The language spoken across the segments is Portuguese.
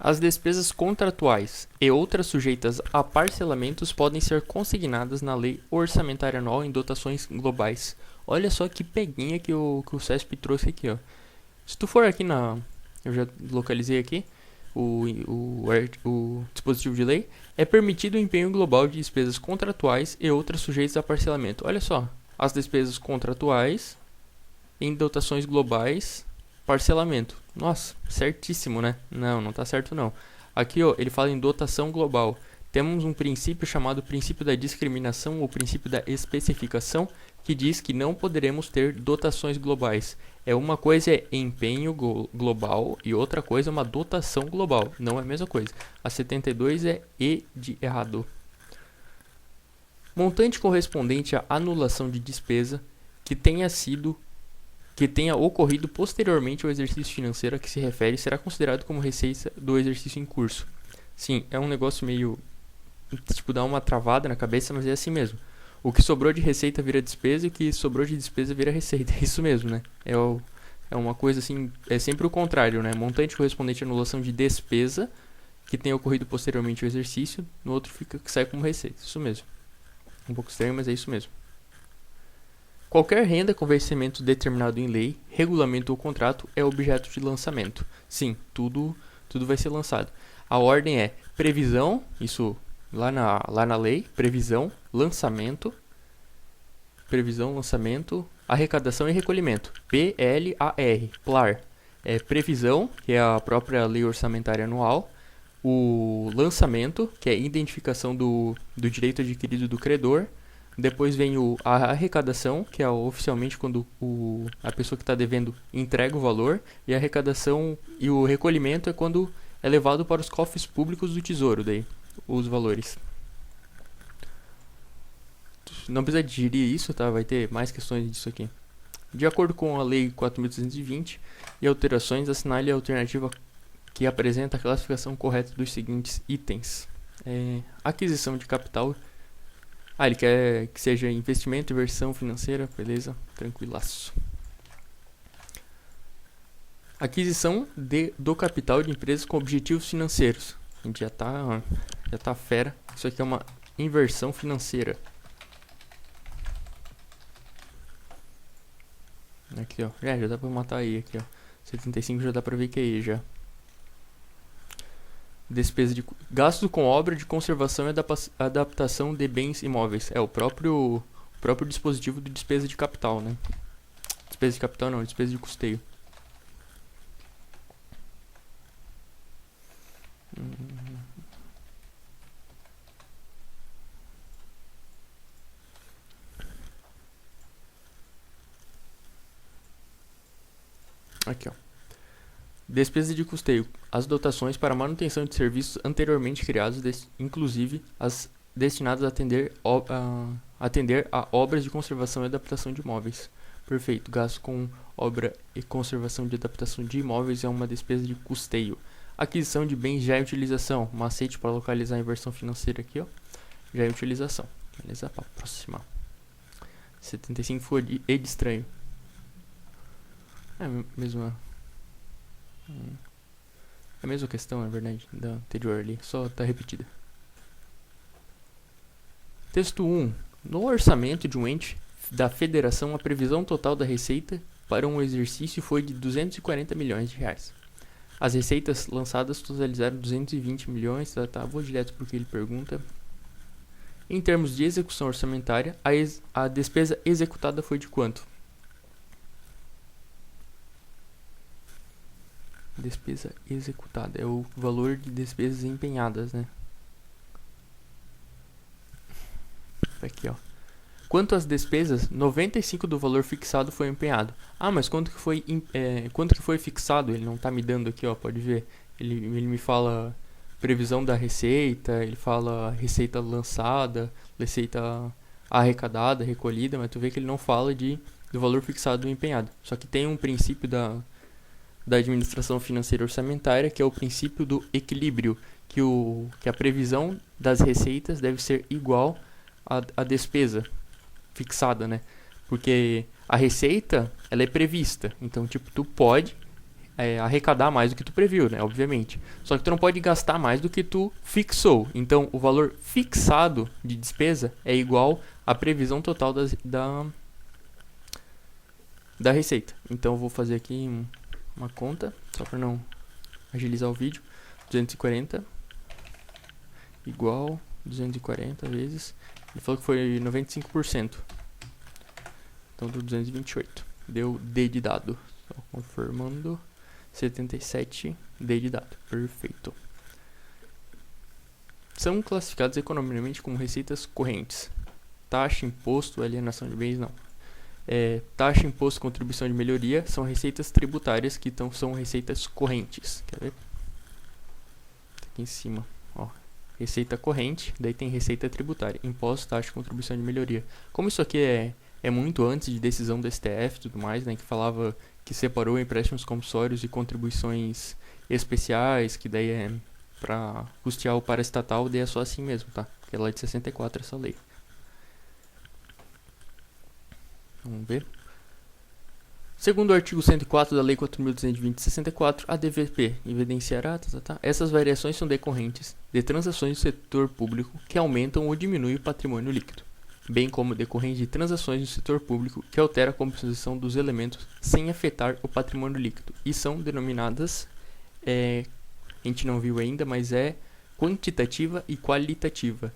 As despesas contratuais e outras sujeitas a parcelamentos podem ser consignadas na Lei Orçamentária Anual em dotações globais. Olha só que peguinha que o CESP trouxe aqui, ó. Se tu for aqui na... Eu já localizei aqui o dispositivo de lei. É permitido o empenho global de despesas contratuais e outras sujeitas a parcelamento. Olha só. As despesas contratuais em dotações globais, parcelamento. Nossa, certíssimo, né? Não, não tá certo não. Aqui, ó, ele fala em dotação global. Temos um princípio chamado princípio da discriminação ou princípio da especificação, que diz que não poderemos ter dotações globais. Uma coisa é empenho global e outra coisa é uma dotação global. Não é a mesma coisa. A 72 é E de errado. Montante correspondente à anulação de despesa que tenha ocorrido posteriormente ao exercício financeiro a que se refere será considerado como receita do exercício em curso. Sim, é um negócio meio... tipo, dá uma travada na cabeça, mas é assim mesmo. O que sobrou de receita vira despesa e o que sobrou de despesa vira receita. É isso mesmo, né? É uma coisa assim, é sempre o contrário, né? Montante correspondente à anulação de despesa que tenha ocorrido posteriormente ao exercício, no outro fica que sai como receita. Isso mesmo. Um pouco estranho, mas é isso mesmo. Qualquer renda com vencimento determinado em lei, regulamento ou contrato é objeto de lançamento. Sim, tudo vai ser lançado. A ordem é previsão, isso lá na lei, previsão, lançamento, arrecadação e recolhimento. PLAR, PLAR. É previsão, que é a própria lei orçamentária anual. O lançamento, que é a identificação do direito adquirido do credor. Depois vem a arrecadação, que é oficialmente quando a pessoa que está devendo entrega o valor. E a arrecadação e o recolhimento é quando é levado para os cofres públicos do tesouro, daí, os valores. Não precisa digerir isso, tá? Vai ter mais questões disso aqui. De acordo com a Lei 4.220 e alterações, assinale a alternativa que apresenta a classificação correta dos seguintes itens. Aquisição de capital. Ele quer que seja investimento, inversão financeira, beleza, tranquilaço. Aquisição do capital de empresas com objetivos financeiros. A gente já tá fera. Isso aqui é uma inversão financeira. Aqui, ó. Já dá pra matar aí, aqui, ó. 75 já dá pra ver que é aí, já. Despesa de gasto com obra de conservação e adaptação de bens imóveis. É o próprio dispositivo de despesa de capital, né? Despesa de capital não, despesa de custeio. Aqui, ó. Despesa de custeio. As dotações para manutenção de serviços anteriormente criados, inclusive as destinadas a atender a obras de conservação e adaptação de imóveis. Perfeito. Gasto com obra e conservação de adaptação de imóveis é uma despesa de custeio. Aquisição de bens já em utilização. Macete para localizar a inversão financeira aqui, ó. Já em utilização. Beleza? Para aproximar. 75 foi de estranho. É a mesma questão, na verdade, da anterior ali, só está repetida. Texto 1. No orçamento de um ente da federação, a previsão total da receita para um exercício foi de 240 milhões de reais. As receitas lançadas totalizaram 220 milhões, vou direto para o que ele pergunta. Em termos de execução orçamentária, a despesa executada foi de quanto? Despesa executada é o valor de despesas empenhadas, né? Aqui, ó. Quanto às despesas, 95% do valor fixado foi empenhado. Mas quanto que foi fixado? Ele não tá me dando aqui, ó, pode ver. Ele me fala previsão da receita, ele fala receita lançada, receita arrecadada, recolhida, mas tu vê que ele não fala do valor fixado e empenhado. Só que tem um princípio da administração financeira orçamentária, que é o princípio do equilíbrio, que a previsão das receitas deve ser igual à despesa fixada, né? Porque a receita, ela é prevista, então, tipo, tu pode arrecadar mais do que tu previu, né? Obviamente. Só que tu não pode gastar mais do que tu fixou. Então, o valor fixado de despesa é igual à previsão total da receita. Então, eu vou fazer aqui uma conta, só para não agilizar o vídeo. 240 igual 240 vezes. Ele falou que foi 95%. Então, deu 228. Deu D de dado. Só confirmando. 77 D de dado. Perfeito. São classificados economicamente como receitas correntes. Taxa, imposto, alienação de bens, não. Taxa, imposto, contribuição de melhoria são receitas tributárias que são receitas correntes. Quer ver? Tá aqui em cima. Ó, receita corrente, daí tem receita tributária. Imposto, taxa, contribuição de melhoria. Como isso aqui é muito antes de decisão do STF e tudo mais, né, que falava que separou empréstimos compulsórios e contribuições especiais, que daí é para custear o paraestatal, daí é só assim mesmo, tá? Porque é lá de 64 essa lei. Vamos ver. Segundo o artigo 104 da Lei 4.220 de 64, a DVP evidenciará essas variações são decorrentes de transações do setor público que aumentam ou diminuem o patrimônio líquido, bem como decorrentes de transações do setor público que alteram a composição dos elementos sem afetar o patrimônio líquido, e são denominadas, a gente não viu ainda, mas é quantitativa e qualitativa.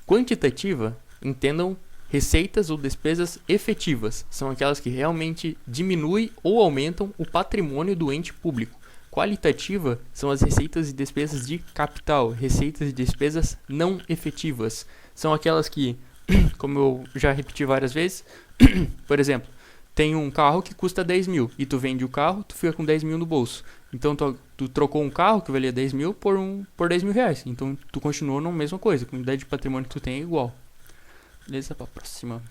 Quantitativa, entendam, receitas ou despesas efetivas, são aquelas que realmente diminuem ou aumentam o patrimônio do ente público. Qualitativa são as receitas e despesas de capital, receitas e despesas não efetivas, são aquelas que, como eu já repeti várias vezes, por exemplo, tem um carro que custa 10 mil e tu vende o carro, tu fica com 10 mil no bolso. Então tu trocou um carro que valia 10 mil por 10 mil reais. Então tu continuou na mesma coisa, a unidade de patrimônio que tu tem é igual. Beleza, para a próxima.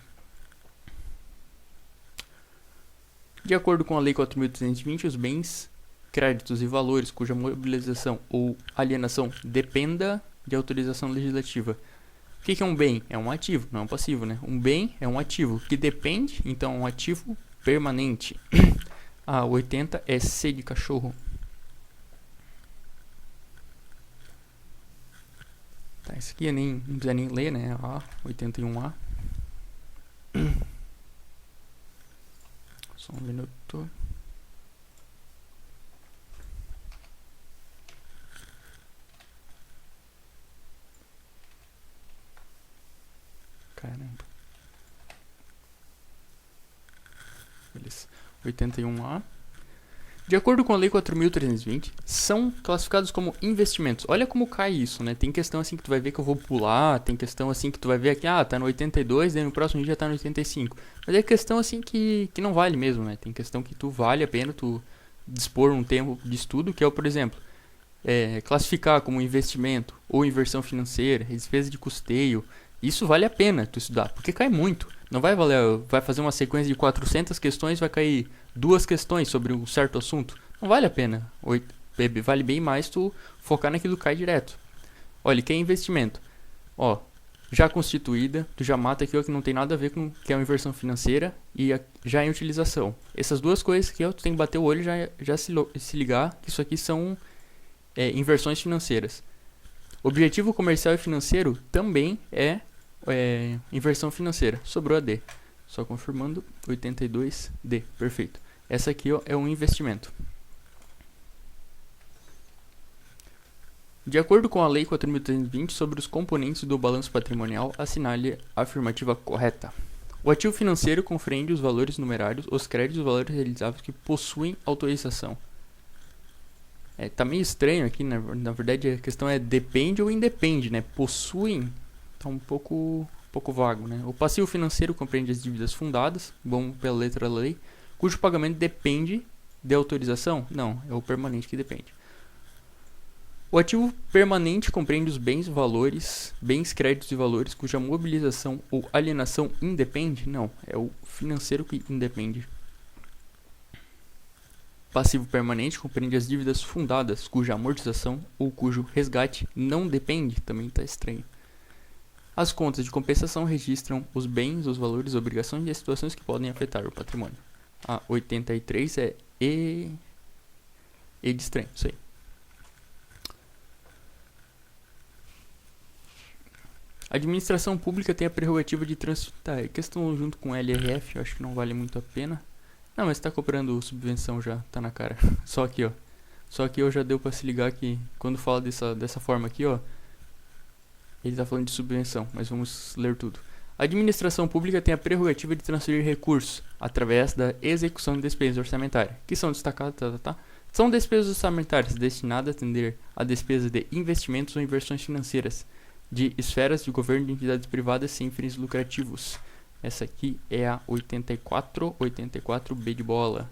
De acordo com a Lei 4.320, os bens, créditos e valores cuja mobilização ou alienação dependa de autorização legislativa. O que é um bem? É um ativo, não é um passivo, né? Um bem é um ativo que depende, então é um ativo permanente. A 80 é C de cachorro. Tá, esse aqui eu não precisa nem ler, né? A 81A. Só um minuto. Caramba. Beleza. 81A. De acordo com a Lei 4.320, são classificados como investimentos. Olha como cai isso, né? Tem questão assim que tu vai ver que eu vou pular, tem questão assim que tu vai ver aqui, tá no 82, daí no próximo dia tá no 85. Mas é questão assim que não vale mesmo, né? Tem questão que tu vale a pena tu dispor um tempo de estudo, que é, por exemplo, classificar como investimento ou inversão financeira, despesa de custeio. Isso vale a pena tu estudar, porque cai muito. Não vai valer, vai fazer uma sequência de 400 questões, vai cair 2 questões sobre um certo assunto. Não vale a pena. Vale bem mais tu focar naquilo que cai direto. Olha, que é investimento. Ó, já constituída, tu já mata aquilo que não tem nada a ver com que é uma inversão financeira e já em utilização. Essas duas coisas que tu tem que bater o olho e já se ligar que isso aqui são inversões financeiras. Objetivo comercial e financeiro também é inversão financeira. Sobrou a D. Só confirmando, 82D. Perfeito. Essa aqui é um investimento. De acordo com a Lei 4.320 sobre os componentes do balanço patrimonial, assinale a afirmativa correta. O ativo financeiro compreende os valores numerários, os créditos e os valores realizáveis que possuem autorização. Tá meio estranho aqui, na verdade a questão é depende ou independe, né? Possuem, tá um pouco vago, né? O passivo financeiro compreende as dívidas fundadas, bom pela letra da lei, cujo pagamento depende de autorização? Não, é o permanente que depende. O ativo permanente compreende os bens, valores, bens, créditos e valores cuja mobilização ou alienação independe? Não, é o financeiro que independe. Passivo permanente compreende as dívidas fundadas cuja amortização ou cujo resgate não depende? Também está estranho. As contas de compensação registram os bens, os valores, obrigações e as situações que podem afetar o patrimônio. A 83 é E de estranho, isso aí. A administração pública tem a prerrogativa de tá, questão junto com LRF, eu acho que não vale muito a pena. Não, mas tá cobrando subvenção já, tá na cara. Só aqui, ó. Só aqui já deu pra se ligar que quando fala dessa forma aqui, ó, ele tá falando de subvenção, mas vamos ler tudo. A administração pública tem a prerrogativa de transferir recursos através da execução de despesas orçamentárias, que são destacadas, São despesas orçamentárias destinadas a atender a despesas de investimentos ou inversões financeiras de esferas de governo de entidades privadas sem fins lucrativos. Essa aqui é a 84B de bola.